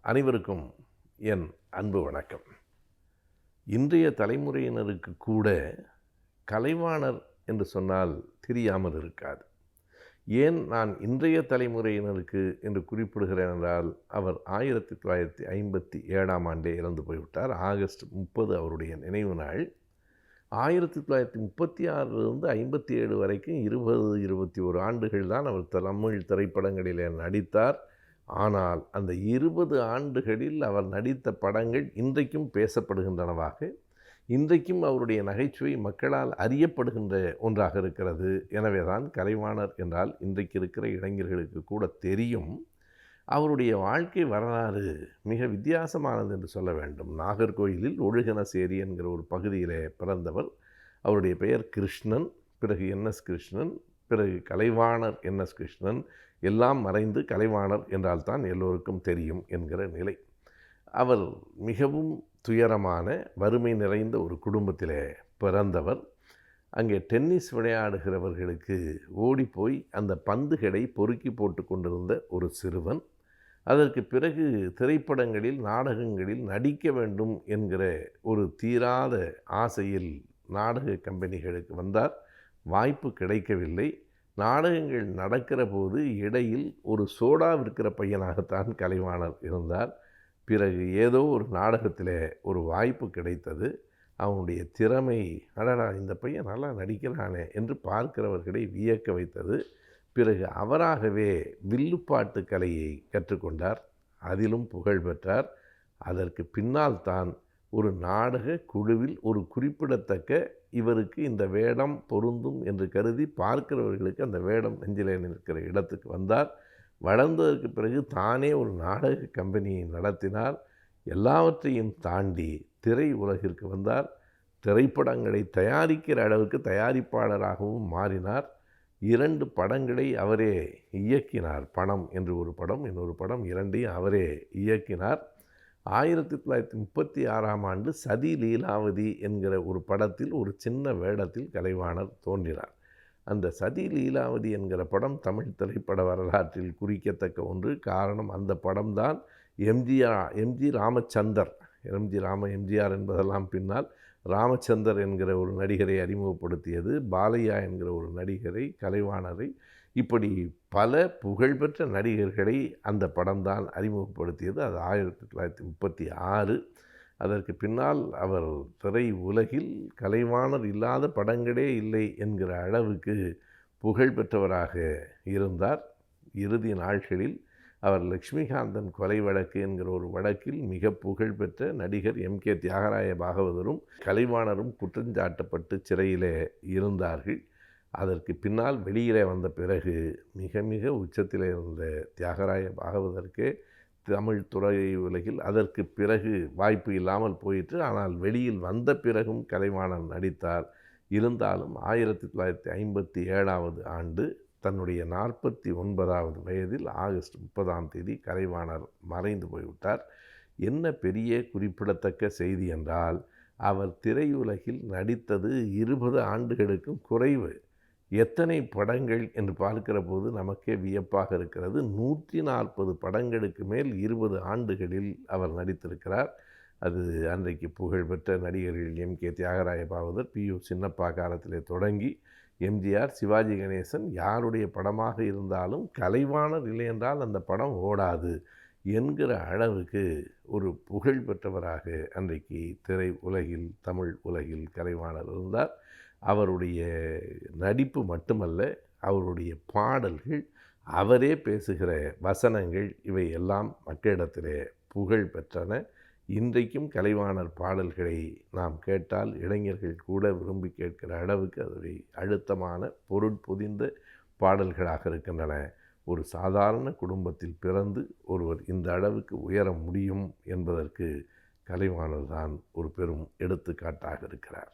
அனைவருக்கும் என் அன்பு வணக்கம். இன்றைய தலைமுறையினருக்கு கூட கலைவாணர் என்று சொன்னால் தெரியாமல் இருக்காது. ஏன் நான் இன்றைய தலைமுறையினருக்கு என்று குறிப்பிடுகிறேன் என்றால், அவர் 1957ஆம் ஆண்டே இறந்து போய்விட்டார். ஆகஸ்ட் 30 அவருடைய நினைவு நாள். 1936லிருந்து 57 வரைக்கும் 21 ஆண்டுகள் தான் அவர் தமிழ் திரைப்படங்களிலே நடித்தார். ஆனால் அந்த 20 ஆண்டுகளில் அவர் நடித்த படங்கள் இன்றைக்கும் பேசப்படுகின்றனவாக, இன்றைக்கும் அவருடைய நகைச்சுவை மக்களால் அறியப்படுகின்ற ஒன்றாக இருக்கிறது. எனவே தான் கலைவாணர் என்றால் இன்றைக்கு இருக்கிற இளைஞர்களுக்கு கூட தெரியும். அவருடைய வாழ்க்கை வரலாறு மிக வித்தியாசமானது என்று சொல்ல வேண்டும். நாகர்கோயிலில் ஒழுகனசேரி என்கிற ஒரு பகுதியிலே பிறந்தவர். அவருடைய பெயர் கிருஷ்ணன், பிறகு என்எஸ் கிருஷ்ணன், பிறகு கலைவாணர் என்எஸ் கிருஷ்ணன், எல்லாம் மறைந்து கலைவாணர் என்றால் தான் எல்லோருக்கும் தெரியும் என்கிற நிலை. அவர் மிகவும் துயரமான வறுமை நிறைந்த ஒரு குடும்பத்திலே பிறந்தவர். அங்கே டென்னிஸ் விளையாடுகிறவர்களுக்கு ஓடிப்போய் அந்த பந்துகளை பொறுக்கி போட்டு கொண்டிருந்த ஒரு சிறுவன். அதற்கு பிறகு திரைப்படங்களில் நாடகங்களில் நடிக்க வேண்டும் என்கிற ஒரு தீராத ஆசையில் நாடக கம்பெனிகளுக்கு வந்தார். வாய்ப்பு கிடைக்கவில்லை. நாடகங்கள் நடக்கிற போது இடையில் ஒரு சோடா விற்கிற பையனாகத்தான் கலைவாணர் இருந்தார். பிறகு ஏதோ ஒரு நாடகத்தில் ஒரு வாய்ப்பு கிடைத்தது. அவனுடைய திறமை, அடடா இந்த பையன் நல்லா நடிக்கிறானே என்று பார்க்கிறவர்களை வியக்க வைத்தது. பிறகு அவராகவே வில்லுப்பாட்டு கலையை கற்றுக்கொண்டார். அதிலும் புகழ் பெற்றார். அதற்கு பின்னால் தான் ஒரு நாடக குழுவில் ஒரு குறிப்பிடத்தக்க இவருக்கு இந்த வேடம் பொருந்தும் என்று கருதி பார்க்கிறவர்களுக்கு அந்த வேடம் நெஞ்சிலே நிற்கிற இடத்துக்கு வந்தார். வளர்ந்ததற்கு பிறகு தானே ஒரு நாடக கம்பெனியை நடத்தினார். எல்லாவற்றையும் தாண்டி திரை உலகிற்கு வந்தார். திரைப்படங்களை தயாரிக்கிற அளவுக்கு தயாரிப்பாளராகவும் மாறினார். 2 படங்களை அவரே இயக்கினார். பணம் என்று ஒரு படம், இன்னொரு படம், 2ஐயும் அவரே இயக்கினார். 1936ஆம் ஆண்டு சதி லீலாவதி என்கிற ஒரு படத்தில் ஒரு சின்ன வேடத்தில் கலைவாணர் தோன்றினார். அந்த சதி லீலாவதி என்கிற படம் தமிழ் திரைப்பட வரலாற்றில் குறிக்கத்தக்க ஒன்று. காரணம், அந்த படம்தான் எம்ஜிஆர் என்பதெல்லாம் பின்னால் ராமச்சந்தர் என்கிற ஒரு நடிகரை அறிமுகப்படுத்தியது. பாலையா என்கிற ஒரு நடிகரை, கலைவாணரை, இப்படி பல புகழ்பெற்ற நடிகர்களை அந்த படம்தான் அறிமுகப்படுத்தியது. அது 1936. அதற்கு பின்னால் அவர் திரை உலகில் கலைவாணர் இல்லாத படங்களே இல்லை என்கிற அளவுக்கு புகழ் பெற்றவராக இருந்தார். இறுதி நாட்களில் அவர் லக்ஷ்மிகாந்தன் கொலை வழக்கு என்கிற ஒரு வழக்கில் மிக புகழ்பெற்ற நடிகர் எம்.கே. தியாகராய பாகவதரும் கலைவாணரும் குற்றஞ்சாட்டப்பட்டு சிறையிலே இருந்தார்கள். அதற்கு பின்னால் வெளியிலே வந்த பிறகு மிக மிக உச்சத்தில் இருந்த தியாகராய பாகவதற்கே தமிழ் துறை உலகில் அதற்கு பிறகு வாய்ப்பு இல்லாமல் போயிற்று. ஆனால் வெளியில் வந்த பிறகும் கலைவாணர் நடித்தார். இருந்தாலும் 1957ஆவது ஆண்டு தன்னுடைய 49வது வயதில் ஆகஸ்ட் 30ஆம் தேதி கலைவாணர் மறைந்து போய்விட்டார். என்ன பெரிய குறிப்பிடத்தக்க செய்தி என்றால், அவர் திரையுலகில் நடித்தது 20 ஆண்டுகளுக்கும் குறைவு. எத்தனை படங்கள் என்று பார்க்கிற போது நமக்கே வியப்பாக இருக்கிறது. 140 படங்களுக்கு மேல் 20 ஆண்டுகளில் அவர் நடித்திருக்கிறார். அது அன்றைக்கு புகழ்பெற்ற நடிகர்கள் எம்.கே. தியாகராய பாகவதர், பி.யு. சின்னப்பா காலத்திலே தொடங்கி எம்ஜிஆர், சிவாஜி கணேசன், யாருடைய படமாக இருந்தாலும் கலைவாணர் இல்லை என்றால் அந்த படம் ஓடாது என்கிற அளவுக்கு ஒரு புகழ் பெற்றவராக அன்றைக்கு திரை உலகில், தமிழ் உலகில் கலைவாணர் இருந்தார். அவருடைய நடிப்பு மட்டுமல்ல, அவருடைய பாடல்கள், அவரே பேசுகிற வசனங்கள், இவை எல்லாம் மக்களிடத்திலே புகழ் பெற்றன. இன்றைக்கும் கலைவாணர் பாடல்களை நாம் கேட்டால் இளைஞர்கள் கூட விரும்பி கேட்கிற அளவுக்கு அவை அழுத்தமான பொருள் பொதிந்த பாடல்களாக இருக்கின்றன. ஒரு சாதாரண குடும்பத்தில் பிறந்து ஒருவர் இந்த அளவுக்கு உயர முடியும் என்பதற்கு கலைவாணர் தான் ஒரு பெரும் எடுத்துக்காட்டாக இருக்கிறார்.